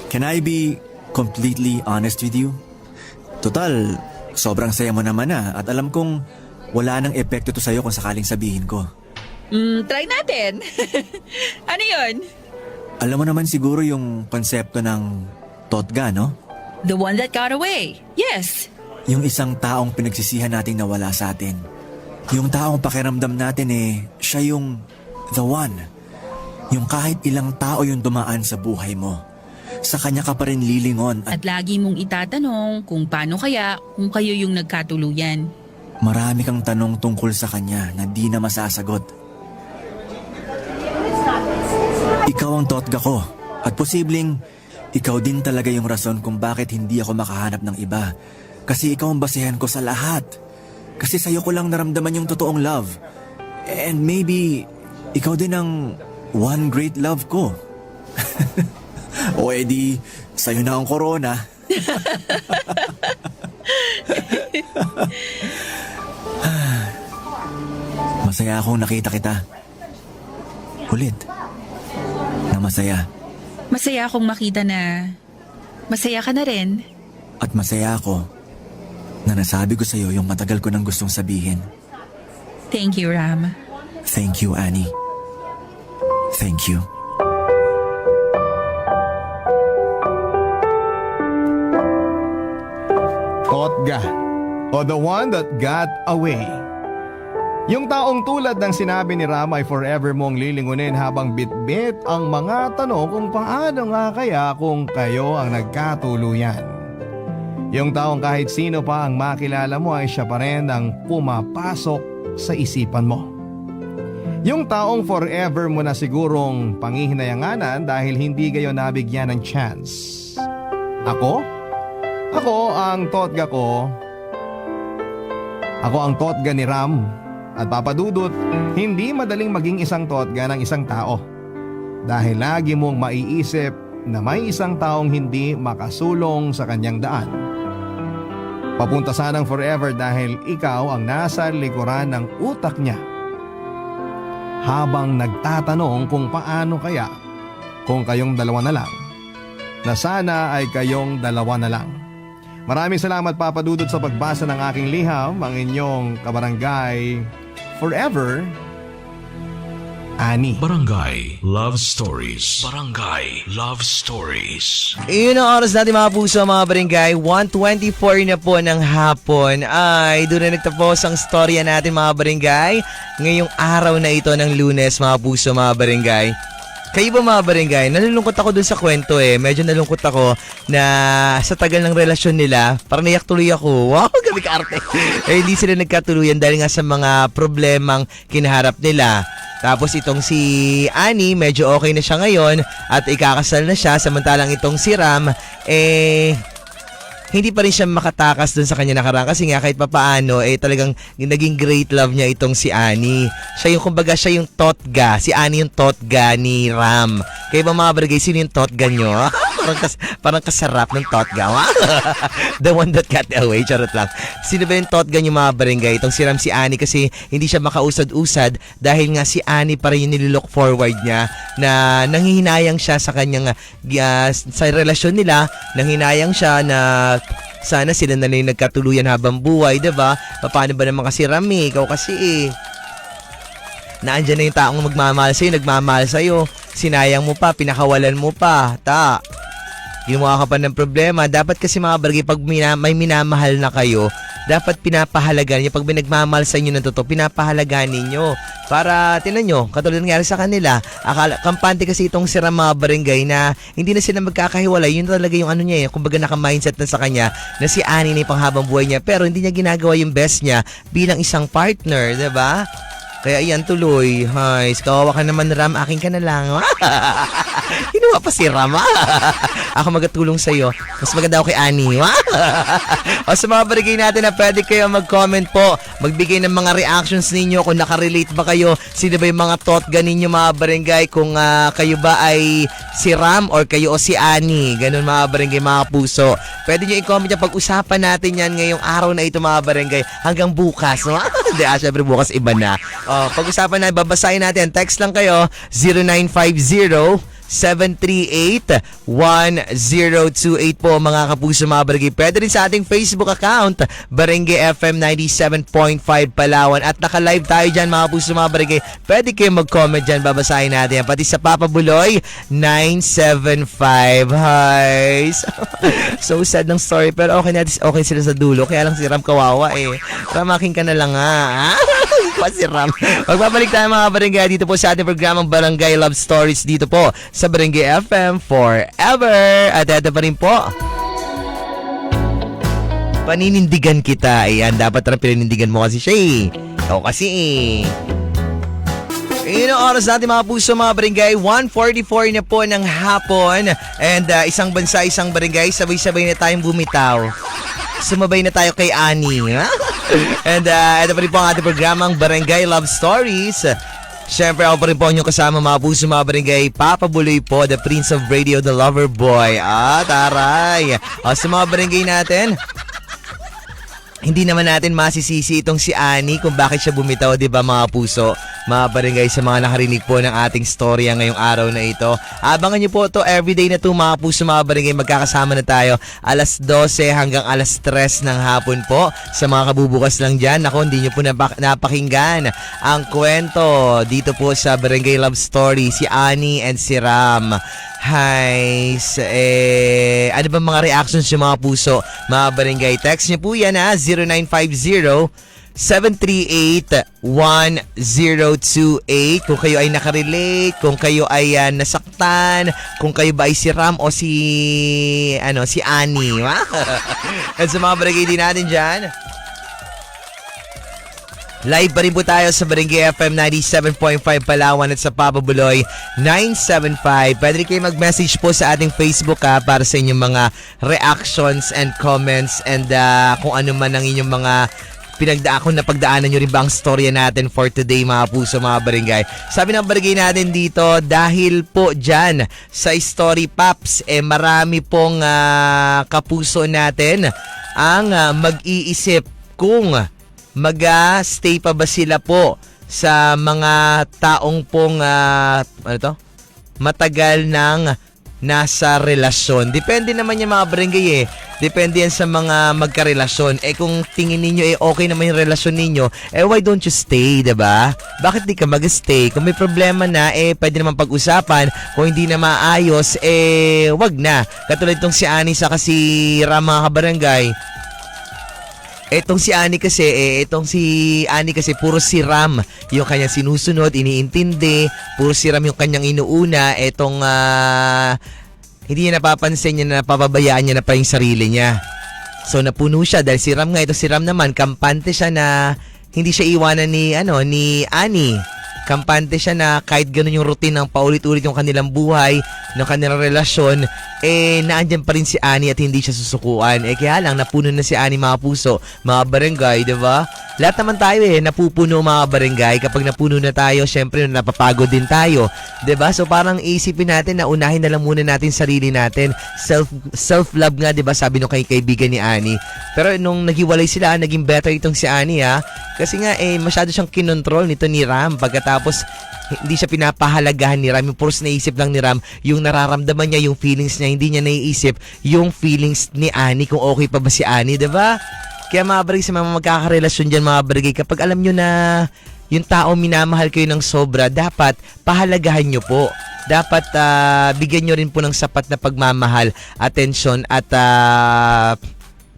Can I be completely honest with you? Total, sobrang saya mo naman at alam kong wala nang epekto to sa'yo kung sakaling sabihin ko. Try natin. Ano yun? Alam mo naman siguro yung konsepto ng totga, no? The one that got away. Yes. Yung isang taong pinagsisihan nating nawala sa atin. Yung taong pakiramdam natin siya yung the one. Yung kahit ilang tao yung dumaan sa buhay mo, sa kanya ka pa rin lilingon At lagi mong itatanong kung paano kaya kung kayo yung nagkatuluyan. marami kang tanong tungkol sa kanya na di na masasagot. Ikaw ang totga ko at posibleng ikaw din talaga yung rason kung bakit hindi ako makahanap ng iba. Kasi ikaw ang basehan ko sa lahat. Kasi sa'yo ko lang naramdaman yung totoong love. And maybe ikaw din ang one great love ko. O edi, sa'yo na ang corona. Masaya akong nakita kita. Ulit. Na masaya. Masaya akong makita na masaya ka na rin. At masaya ako na nasabi ko sa'yo yung matagal ko nang gustong sabihin. Thank you, Ram. Thank you, Annie. Thank you. Totga, o the one that got away. Yung taong tulad ng sinabi ni Ram ay forever mong lilingunin habang bitbit ang mga tanong kung paano nga kaya kung kayo ang nagkatuluyan. Yung taong kahit sino pa ang makilala mo ay siya pa rin ang pumapasok sa isipan mo. Yung taong forever mo na sigurong panghihinayanganan dahil hindi kayo nabigyan ng chance. Ako ang totga ko. Ako ang totga ni Ram. At papadudot, hindi madaling maging isang totga ng isang tao. Dahil lagi mong maiisip na may isang taong hindi makasulong sa kanyang daan. Papunta sanang forever dahil ikaw ang nasa likuran ng utak niya. Habang nagtatanong kung paano kaya kung kayong dalawa na lang. Na sana ay kayong dalawa na lang. Maraming salamat Papa Dudut sa pagbasa ng aking liham, ang inyong kabarangay forever, Annie. Barangay Love Stories. Barangay Love Stories. Iyon ang oras natin mga puso mga barangay. 1:24 na po ng hapon ay doon na nagtapos ang storya natin mga barangay. Ngayong araw na ito ng Lunes mga puso mga barangay. Kayo ba mga barangay, nalulungkot ako dun sa kwento Medyo nalungkot ako na sa tagal ng relasyon nila, parang naiyak tuloy ako. Wow, gabi ka arte. Hindi sila nagkatuluyan dahil nga sa mga problemang kinaharap nila. Tapos itong si Annie, medyo okay na siya ngayon at ikakasal na siya. Samantalang itong si Ram, hindi pa rin siya makatakas dun sa kanya nakaraan kasi nga kahit papaano talagang naging great love niya itong si Annie. Siya yung kumbaga siya yung totga. Si Annie yung totga ni Ram. Kaya ba mga barangay, sino yung totga nyo? parang kasarap ng totga. The one that got away. Charot lang. Sino ba yung totga nyo mga barangay? Itong si Ram, si Annie kasi hindi siya makausad-usad dahil nga si Annie pa rin yung nililook forward niya na nanghihinayang siya sa kanyang sa relasyon nila. Nanghinayang siya na sana sila na lang nagkatuluyan habang buhay, diba? Paano ba naman kasi Rami? Ikaw kasi naandyan na yung taong magmamahal sa'yo, nagmamahal sa'yo. Sinayang mo pa, pinakawalan mo pa. Ginawa ka pa ng problema. Dapat kasi mga barangay, pag may minamahal na kayo, dapat pinapahalagan niyo. Pag may nagmamahal sa inyo ng totoo, pinapahalagan ninyo. Para, tinan nyo, katulad nangyari sa kanila, kampante kasi itong si Ram, mga barangay, na hindi na sila magkakahiwalay. Yun talaga yung ano niya, kumbaga naka-mindset na sa kanya na si Annie na yung panghabang buhay niya. Pero hindi niya ginagawa yung best niya bilang isang partner, diba? Kaya iyan tuloy. Hay, kawawa ka naman, Ram. Akin ka na lang. Kinuha pa si Ram. Ako magatulong sa'yo. Mas maganda ako kay Annie. O sa mga barangay natin na pwede kayo mag-comment po. Magbigay ng mga reactions ninyo kung nakarelate ba kayo. Sino ba yung mga totga ninyo, mga barangay? Kung kayo ba ay si Ram or kayo o si Annie. Ganun, mga barangay, mga puso. Pwede nyo i-comment yan. Pag-usapan natin yan ngayong araw na ito, mga barangay. Hanggang bukas. Hindi, syempre bukas iba na. Pag-usapan na, babasahin natin. Text lang kayo, 0950-738-1028 po, mga kapuso, mga barangay. Pwede rin sa ating Facebook account, Barangay FM 97.5 Palawan. At naka-live tayo dyan, mga kapuso, mga barangay. Pwede kayo mag-comment dyan, babasahin natin. Pati sa Papa Buloy 975. Hi! So sad ng story, pero okay sila sa dulo. Kaya lang si Ram kawawa eh. Ram, akin ka na lang si Ram. Magbabalik tayo, mga barangay, dito po sa ating programang Barangay Love Stories dito po sa Barangay FM Forever. At ito pa rin po, paninindigan kita. Ayan, dapat rin paninindigan mo kasi siya eh. Ikaw kasi eh. Ayun ang oras natin, mga puso, mga barangay. 1:44 na po ng hapon. And isang bansa, isang barangay, sabay-sabay na tayong bumitaw. Sumabay na tayo kay Annie. And ito pa rin po ang ating programang Barangay Love Stories. Siyempre, ako pa rin po ang inyong kasama, mga puso, mga barangay. Papa Buloy po, the Prince of Radio, the Lover Boy. Taray! Sa mga barangay natin, hindi naman natin masisisi itong si Annie kung bakit siya bumitaw, di ba, mga puso, mga barangay, sa mga nakarinig po ng ating storya ngayong araw na ito. Abangan niyo po ito everyday na ito, mga puso, mga barangay. Magkakasama na tayo alas 12 hanggang alas 3 ng hapon po. Sa mga kabubukas lang dyan, ako, hindi niyo po napakinggan ang kwento dito po sa Barangay Love Story, si Annie and si Ram. Hi, ano ba mga reactions yung mga puso, mga barangay? Text niyo po yan 0950-738-1028 kung kayo ay nakarelate, kung kayo ay nasaktan, kung kayo ba ay si Ram o si Annie. At sa mga barangay din natin dyan, live pa rin po tayo sa Barangay FM 97.5 Palawan at sa Papa Buloy 975. Pwede rin kayo mag-message po sa ating Facebook para sa inyong mga reactions and comments and kung ano man ang inyong mga kung napagdaanan nyo rin ba ang storya natin for today, mga puso, mga barangay. Sabi ng barangay natin dito, dahil po dyan sa Story Pops, marami pong kapuso natin ang mag-iisip kung mag-stay pa ba sila po sa mga taong pong matagal nang nasa relasyon. Depende naman yung mga barangay Depende yan sa mga magkarelasyon. Kung tingin ninyo okay naman yung relasyon ninyo, why don't you stay, diba? Bakit di ka mag-stay? Kung may problema na, pwede naman pag-usapan. Kung hindi na maayos, wag na. Katulad itong si Annie sa si Ram, mga kabarangay. Etong si Annie kasi, puro si Ram yung kanyang sinusunod, iniintindi, puro si Ram yung kanyang inuuna. Hindi niya napapansin niya na napapabayaan niya na pa yung sarili niya. So napuno siya dahil si Ram nga, ito si Ram naman, kampante siya na hindi siya iwanan ni Annie. Kampante siya na kahit ganun yung routine ng paulit-ulit yung kanilang buhay, ng kanilang relasyon, naandyan pa rin si Annie at hindi siya susukuan. Kaya lang, napuno na si Annie, mga puso, mga barangay, diba? Lahat naman tayo napupuno, mga barangay. Kapag napuno na tayo, syempre napapagod din tayo, diba? So parang isipin natin na unahin na lang muna natin sarili natin. Self-love nga, diba? Sabi nung kaibigan ni Annie. Pero nung naghiwalay sila, naging better itong si Annie, kasi nga, masyado siyang kinontrol nito ni Ram. Pagkatapos, hindi siya pinapahalagahan ni Ram. Yung puros naisip lang ni Ram, yung nararamdaman niya, yung feelings niya, hindi niya naiisip yung feelings ni Annie, kung okay pa ba si Annie, diba? Kaya mga barangay, sa mga magkakarelasyon dyan, mga barangay, kapag alam nyo na yung tao minamahal kayo ng sobra, dapat pahalagahan nyo po. Dapat bigyan nyo rin po ng sapat na pagmamahal, atensyon at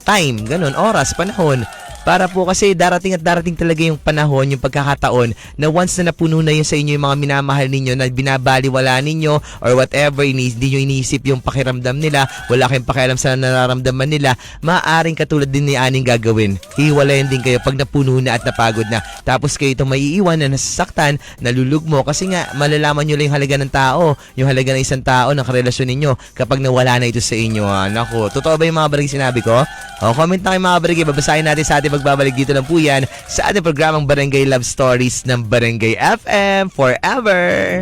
time, ganun, oras, panahon. Para po kasi darating talaga yung panahon, yung pagkakataon na once na napuno na yun sa inyo yung mga minamahal ninyo na binabaliwala ninyo or whatever, hindi nyo iniisip yung pakiramdam nila, wala kayong pakialam sa nararamdaman nila, maaaring katulad din ni Aning gagawin. Hiwalayan din kayo pag napuno na at napagod na. Tapos kayo itong maiiwan na nasasaktan, nalulugmo kasi nga malalaman nyo lang yung halaga ng tao, yung halaga ng isang tao, ng karelasyon ninyo kapag nawala na ito sa inyo. Naku, totoo ba yung mga barangay sinabi ko? O, comment na kayo mga barangay, babasahin natin sa ating pagbabalik dito lang po yan sa ating programang Barangay Love Stories ng Barangay FM Forever.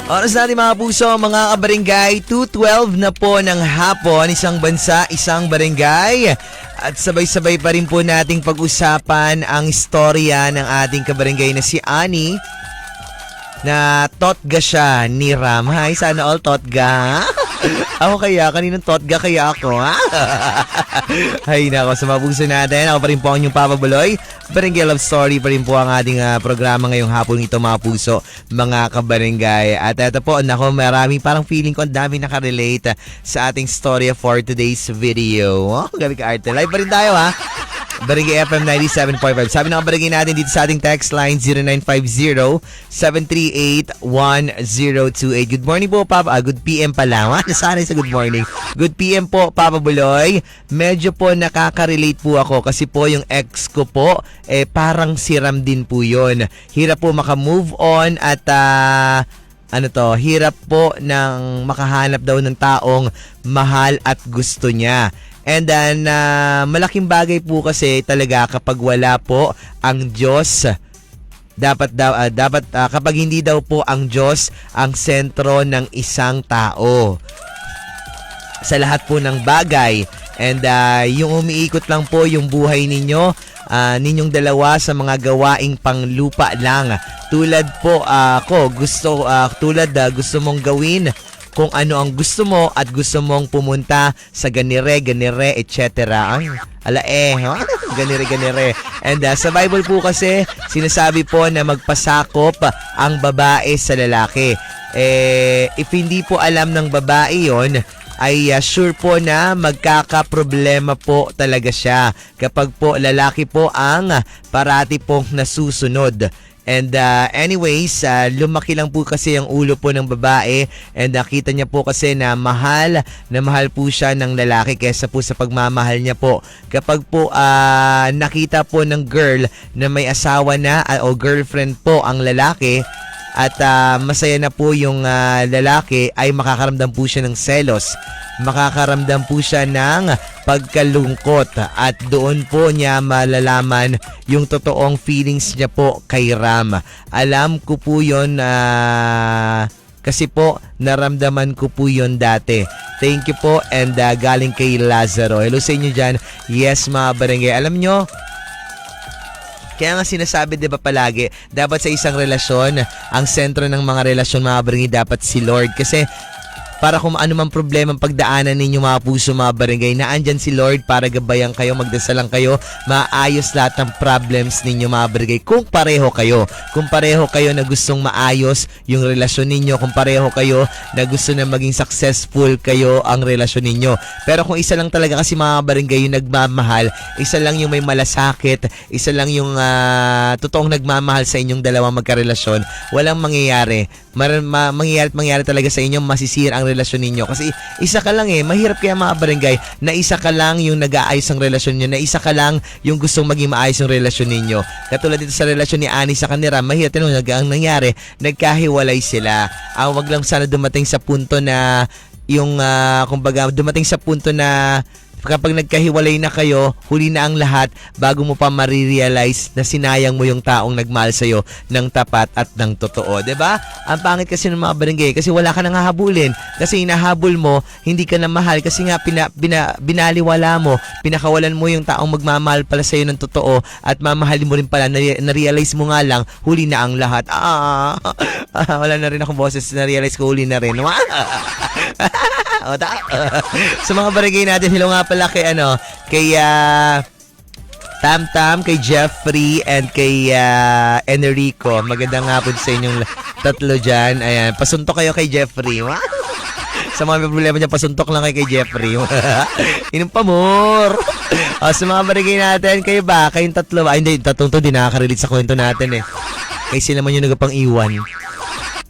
Oras natin mga puso, mga kabarangay, 2:12 na po ng hapon, isang bansa, isang barangay. At sabay-sabay pa rin po nating pag-usapan ang istorya ng ating kabarangay na si Ani na totga siya ni Ram. Hi, sana all totga. Ako kaya, kaninong totga kaya ako, ha? Hay nako, sa mga puso natin, ako pa rin po ang inyong Papa Buloy. Barangay Love Story pa rin po ang ating programa ngayong hapon ito mga puso, mga kabarangay. At ito po, nako, maraming parang feeling ko ang dami nakarelate sa ating storya for today's video. Oh, gabi ka arte. Live pa rin tayo, ha? Barangay FM 97.5. Sabi ng barangay natin dito sa ating text line 0950-738-1028. Good morning po, Papa. Good PM pala. Nasanay sa good morning. Good PM po, Papa Buloy. Medyo po nakaka-relate po ako kasi po yung ex ko po, parang siram din po yun. Hirap po maka-move on at hirap po ng makahanap daw ng taong mahal at gusto niya. And then, malaking bagay po kasi talaga kapag wala po ang Diyos. Dapat kapag hindi daw po ang Diyos ang sentro ng isang tao sa lahat po ng bagay. And yung umiikot lang po yung buhay ninyo, ninyong dalawa sa mga gawaing panglupa lang. Tulad po gusto mong gawin kung ano ang gusto mo at gusto mong pumunta sa ganire, etc. Ay, ganire. And sa Bible po kasi, sinasabi po na magpasakop ang babae sa lalaki. If hindi po alam ng babae yon, ay sure po na magkakaproblema po talaga siya kapag po lalaki po ang parati pong nasusunod. And anyways, lumaki lang po kasi ang ulo po ng babae and nakita niya po kasi na mahal po siya ng lalaki kaysa po sa pagmamahal niya po. Kapag po nakita po ng girl na may asawa na o girlfriend po ang lalaki at masaya na po yung lalaki, ay makakaramdam po siya ng selos. Makakaramdam po siya ng pagkalungkot at doon po niya malalaman yung totoong feelings niya po kay Ram. Alam ko po yun kasi po naramdaman ko po yun dati. Thank you po and galing kay Lazaro. Hello sa inyo dyan. Yes mga barangay. Alam nyo, kaya nga sinasabi 'di ba palagi, dapat sa isang relasyon, ang sentro ng mga relasyon mga barangay dapat si Lord. Kasi para kung ano man problema ang pagdaanan ninyo mga puso mga barangay, na andyan si Lord para gabayan kayo, magdasalan kayo, maayos lahat ng problems ninyo mga barangay. Kung pareho kayo na gustong maayos yung relasyon ninyo, kung pareho kayo na gusto na maging successful kayo ang relasyon ninyo. Pero kung isa lang talaga kasi mga barangay yung nagmamahal, isa lang yung may malasakit, isa lang yung totoong nagmamahal sa inyong dalawang magkarelasyon, walang mangyayari. Mangyayari talaga sa inyo, masisira ang relasyon ninyo. Kasi isa ka lang mahirap kaya mga barangay na isa ka lang yung nag-aayos ang relasyon niyo, na isa ka lang yung gustong maging maayos yung relasyon ninyo. Katulad dito sa relasyon ni Ani sa kanira, mahirap ang nangyari, nagkahiwalay sila. Wag lang sana dumating sa punto na yung dumating sa punto na kapag nagkahiwalay na kayo, huli na ang lahat bago mo pa marirealize na sinayang mo yung taong nagmahal sa'yo ng tapat at ng totoo. 'Di ba? Ang pangit kasi ng mga barangay kasi wala ka nang hahabulin. Kasi hinahabol mo, hindi ka na mahal kasi nga binaliwala mo, pinakawalan mo yung taong magmamahal pala sa'yo ng totoo at mamahalin mo rin pala, na-realize mo nga lang, huli na ang lahat. Wala na rin akong boses, na-realize ko huli na rin. Sa mga barangay natin, hello nga pala kay Tam-Tam, kay Jeffrey, and kay Enrico. Magandang hapon sa inyong tatlo dyan. Ayan, pasuntok kayo kay Jeffrey. Sa mga problema niya, pasuntok lang kay Jeffrey. Inom pa more. Sa mga barangay natin, kayo ba? Kayong tatlo ba? Ay, hindi, tatlong to, di nakaka-relate sa kwento natin eh. Kaya sila man yung nagapang iwan.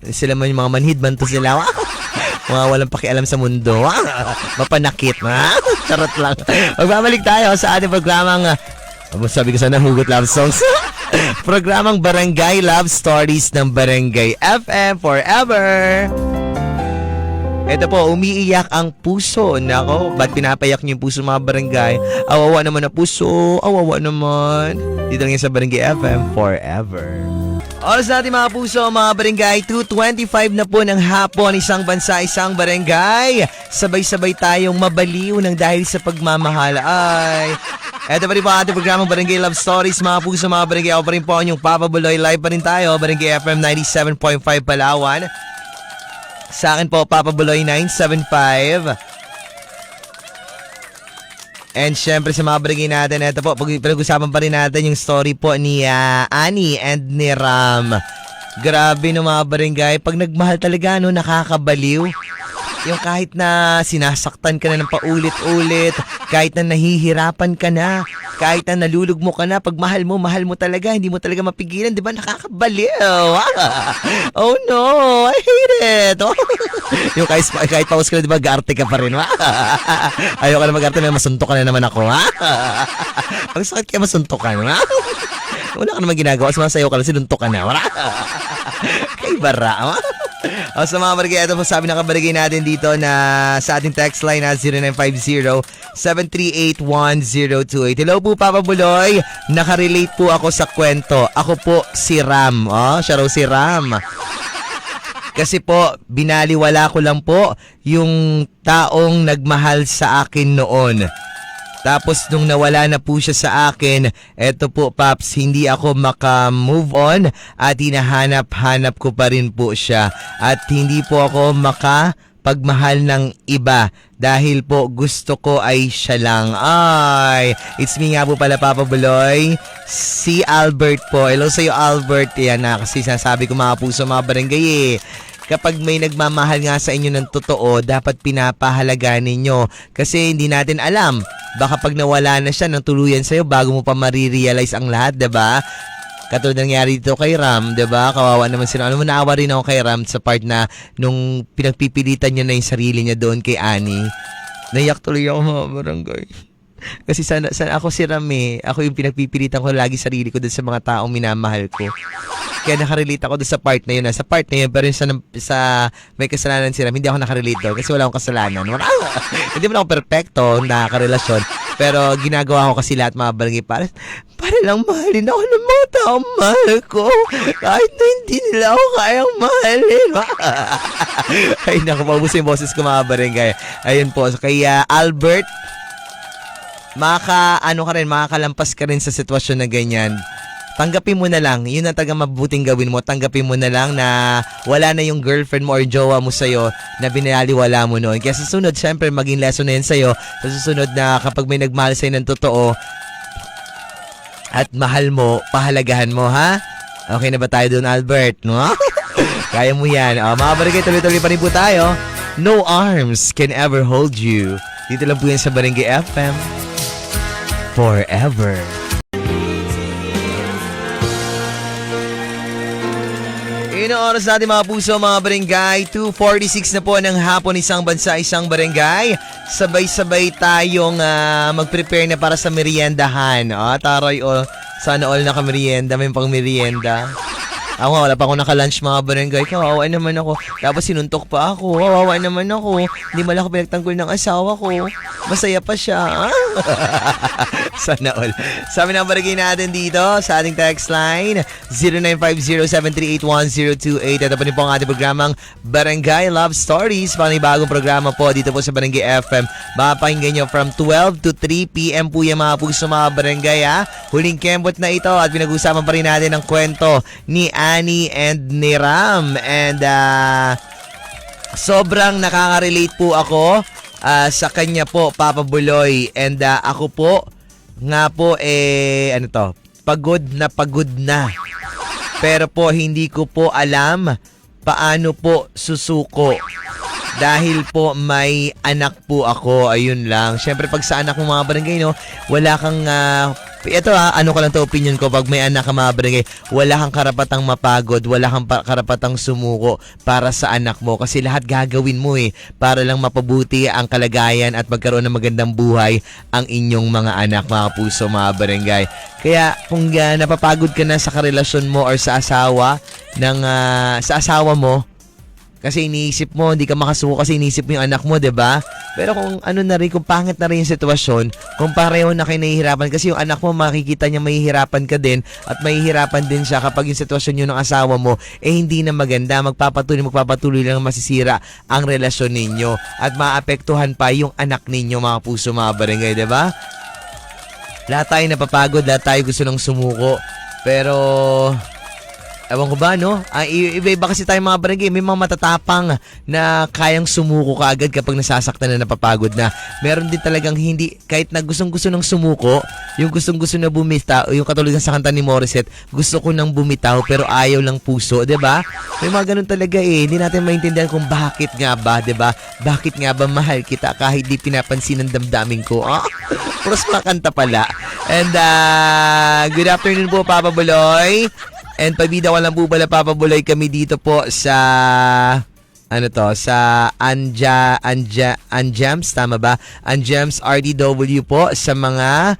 Sila man yung mga manhidman to sila. Mga walang pakialam sa mundo. Mapanakit. Charot lang. Magbabalik tayo sa ating programang sabi ko sana Hugot Love Songs. Programang Barangay Love Stories ng Barangay FM Forever. Ito po, umiiyak ang puso. Nako, ba't pinapayak niyo yung puso mga barangay? Awawa naman na puso. Awawa naman. Dito lang yan sa Barangay FM Forever. Oras natin mga puso, mga barangay, 2:25 na po ng hapon, isang bansa, isang barangay. Sabay-sabay tayong mabaliw ng dahil sa pagmamahal. Ay, eto pa rin po ating programang Barangay Love Stories, mga puso, mga barangay. Ako pa rin po yung Papa Buloy, live pa rin tayo, Barangay FM 97.5 Palawan. Sa akin po, Papa Buloy 975. And syempre sa mga barangay natin, ito po, pinag-usapan pa rin natin yung story po ni Annie and ni Ram. Grabe no mga barangay, pag nagmahal talaga no, nakakabaliw. Yung kahit na sinasaktan ka na ng paulit-ulit, kahit na nahihirapan ka na, kahit na nalulugmo ka na, pag mahal mo talaga, hindi mo talaga mapigilan, di ba? Nakakabaliw. Oh no, I hate it. Yung kahit paus ka na, di ba, garte ka pa rin. Ayaw ka na mag-arte na, masuntok ka na naman ako. Ang sakit kaya masuntok ka na. Wala ka naman ginagawa, sumasayaw ka na, sinuntok ka na. Kay bara. Sa mga barangay, ito po sabi ng kabarangay natin dito na sa ating text line na 0950-738-1028. Hello po, Papa Buloy. Nakarelate po ako sa kwento. Ako po si Ram. Siya raw si Ram. Kasi po, binaliwala ko lang po yung taong nagmahal sa akin noon. Tapos nung nawala na po siya sa akin, eto po Paps, hindi ako maka-move on at hinahanap-hanap ko pa rin po siya. At hindi po ako makapagmahal ng iba dahil po gusto ko ay siya lang. Ay, it's me nga po pala Papa Buloy, si Albert po. Hello sa'yo Albert, yan na kasi sinasabi ko mga puso mga barangay kapag may nagmamahal nga sa inyo ng totoo, dapat pinapahalaga ninyo. Kasi hindi natin alam. Baka pag nawala na siya ng tuluyan sa'yo, bago mo pa marirealize ang lahat, diba? Katulad nangyari dito kay Ram, diba? Kawawa naman sila. Alam mo, naawa rin ako kay Ram sa part na nung pinagpipilitan niya na yung sarili niya doon kay Annie. Naiyak tuloy ako mga barangay. Kasi sana ako si Ram eh. Ako yung pinagpipilitan ko lagi sarili ko doon sa mga taong minamahal ko. Kaya nakarelate ako doon sa part na yun. Sa part na yun, pero sa may kasalanan si Ram, hindi ako nakarelate doon kasi wala akong kasalanan. Hindi mo ako perfecto nakakarelasyon. Pero ginagawa ko kasi lahat mga barangay para lang mahalin ako ng mga taong mahal ko. Kahit na hindi nila ako kayang mahalin. Ay naku, maubos yung boses ko mga barangay. Ayun po, so, kay Albert, makakalampas ka rin sa sitwasyon na ganyan. Tanggapin mo na lang, yun ang tagang mabuting gawin mo, tanggapin mo na lang na wala na yung girlfriend mo or jowa mo sa'yo na binaliwala mo noon. Kaya sa susunod, syempre maging lesson na yun sa'yo. Sa susunod na kapag may nagmahal sa'yo ng totoo at mahal mo, pahalagahan mo, ha? Okay na ba tayo doon, Albert? No? Kaya mo yan. Mga barangay, tuloy-tuloy pa rin po tayo. No arms can ever hold you. Dito lang po yan sa Barangay FM Forever. Yun ang oras natin mga puso, mga barangay. 2:46 na po ng hapon, isang bansa, isang barangay. Sabay-sabay tayong mag-prepare na para sa meriendahan. Taray, sana all naka-merienda, may pang merienda. Ako nga, wala pa ako naka-lunch mga barangay. Kawawa naman ako. Tapos sinuntok pa ako. Kawawa naman ako. Hindi man ako pinagtanggol ng asawa ko. Masaya pa siya. Sana all. Sabi ng barangay natin dito sa ating text line 0950-738-1028. Ito pa rin po ang ating programang Barangay Love Stories. Panibagong programa po dito po sa Barangay FM. Mapakinggan nyo from 12 to 3 p.m. po yung mga puso mga barangay. Huling kembot na ito at pinag-usapan pa rin natin ang kwento ni Annie and ni Ram. And sobrang nakaka-relate po ako sa kanya po, Papa Buloy. And ako po, nga po pagod na. Pero po hindi ko po alam paano po susuko. Dahil po may anak po ako, ayun lang. Siyempre pag sa anak mo mga barangay, no, wala kang ano ko lang to opinion ko, pag may anak ka mga barangay, wala kang karapatang mapagod, wala kang karapatang sumuko para sa anak mo kasi lahat gagawin mo para lang mapabuti ang kalagayan at magkaroon ng magandang buhay ang inyong mga anak, mga puso, mga barangay. Kaya kung napapagod ka na sa karelasyon mo or sa asawa sa asawa mo, kasi iniisip mo, hindi ka makasuko kasi iniisip mo yung anak mo, 'di ba? Pero kung kung pangit na rin yung sitwasyon, kung pareho na kayo nahihirapan kasi yung anak mo makikita niya mahihirapan ka din at mahihirapan din siya kapag yung sitwasyon yun ng asawa mo hindi na maganda, magpapatuloy lang masisira ang relasyon ninyo at maapektuhan pa yung anak ninyo, mga puso, mga barangay, 'di ba? Lahat tayo napapagod, lahat tayo gusto ng sumuko, pero ewan ko ba, no? Iba-iba kasi tayo mga barangay. May mga matatapang na kayang sumuko kaagad kapag nasasaktan na, napapagod na. Meron din talagang hindi, kahit na gustong-gusto ng sumuko, yung gustong-gusto na bumitaw, yung katulad sa kanta ni Morissette, gusto ko nang bumitaw pero ayaw lang puso, 'di ba? May mga ganun talaga Hindi natin maintindihan kung bakit nga ba, 'di ba? Bakit nga ba mahal kita kahit di pinapansin ng damdamin ko? Puros mga kanta pala. And good afternoon po, Papa Buloy. And pabida ko lang po pala, Papa Buloy, kami dito po sa sa Angems, tama ba? Angems RDW po sa mga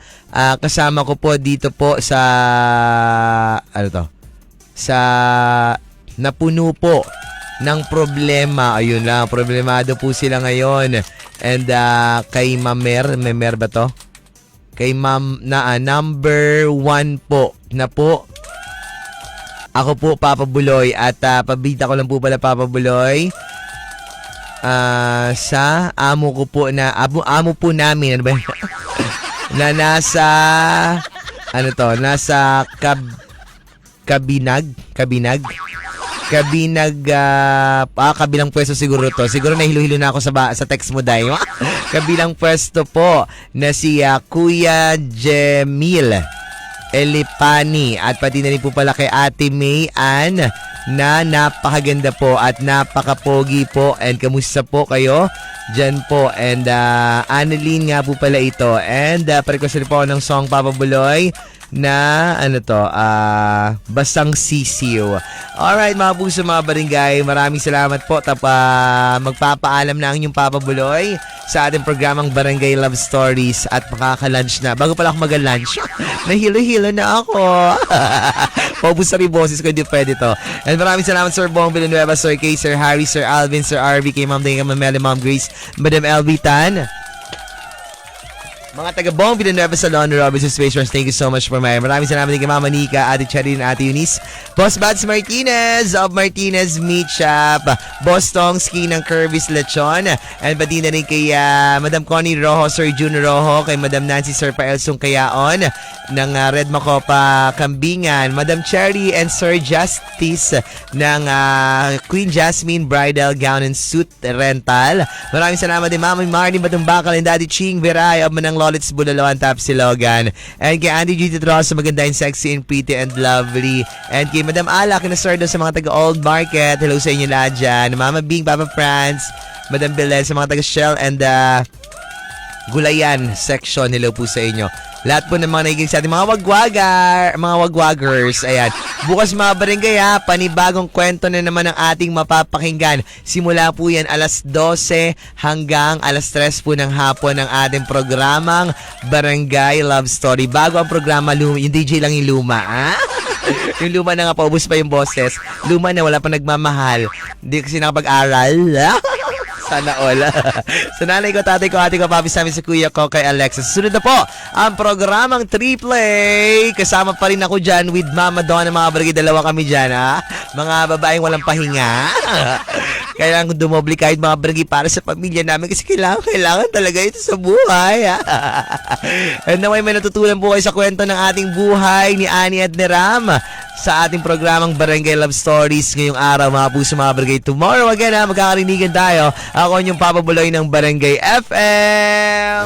kasama ko po dito po sa sa napuno po ng problema. Ayun lang, problemado po sila ngayon. And kay Mamer ba to? Kay Ma'am number 1 po na po. Ako po, Papa Buloy, at pabida ko lang po pala, Papa Buloy, sa amo ko po amo po namin, ano ba na nasa, nasa Kabinag, kabilang pwesto siguro to. Siguro nahilo-hilo na ako sa text mo, Day. Kabilang pwesto po na si Kuya Jemil Elipani at pati na rin po pala kay Ate May Ann na napakaganda po at napakapogi po. And kamusta po kayo dyan po? And Annalyn nga po pala ito. And pa-request po ako ng song, Papa Buloy, na Basang Sisiw. Alright, mga puso, mga barangay, maraming salamat po. Magpapaalam na ang inyong Papa Buloy sa ating programang Barangay Love Stories at makaka-lunch na. Bago pala ako mag-lunch, nahilo-hilo na ako. Paubos na rin boses ko, hindi pwede to. And maraming salamat, Sir Bong Villanueva, Sir Kay, Sir Harry, Sir Alvin, Sir RV, kay Ma'am Ding, Ma'am Meli, Ma'am Grace, Madam LV Tan, mga taga-Bong Villanueva Salon, Robinson Space Rush, thank you so much for my. Maraming salamat din kay Mama Nika, Ate Charin, Ate Eunice, Boss Bads Martinez of Martinez Meat Shop, Boss Tongski ng Kirby's Lechon, and pati na rin kay Madam Connie Rojo, Sir June Rojo, kay Madam Nancy, Sir Pael Sungkayaon ng Red Macopa Kambingan, Madam Cherry and Sir Justice ng Queen Jasmine Bridal Gown and Suit Rental. Maraming salamat din Mama Marnie Batumbakal and Daddy Ching Veray of Manang Lolits Bulalawan, Tapsilogan, and kay Andy G. Tetrosa, maganda and sexy and pretty and lovely, and kay Madam Ala, kinasardo sa mga taga Old Market, hello sa inyo lahat dyan, Mama Bing, Papa Franz, Madam Belen, sa mga taga Shell and Gulayan section, hello po sa inyo. Lahat po ng mga nakikinig sa ating mga wagwagers. Ayan. Bukas mga barangay panibagong kwento na naman ang ating mapapakinggan. Simula po yan alas 12 hanggang alas 3 po ng hapon ng ating programang Barangay Love Story. Bago ang programa, yung DJ lang yung luma. Yung luma na nga, paubos pa yung boses. Luma na, wala pa nagmamahal. Hindi kasi nakapag-aral. Sana all. Sa nanay ko, tatay ko, ate ko, papi sa amin, sa kuya ko, kay Alexis. Susunod na po ang programang Triplay. Kasama pa rin ako dyan with Mama Donna, mga barangay. Dalawa kami dyan, mga babaeng walang pahinga. Kailangan kong dumoble kahit mga barangay para sa pamilya namin kasi kailangan talaga ito sa buhay. And naway may natutunan po kayo sa kwento ng ating buhay ni Annie at ni Ram sa ating programang Barangay Love Stories ngayong araw, mga puso, mga barangay. Tomorrow again, magkakarinigan tayo. Ako yung Papa Buloy ng Barangay FM.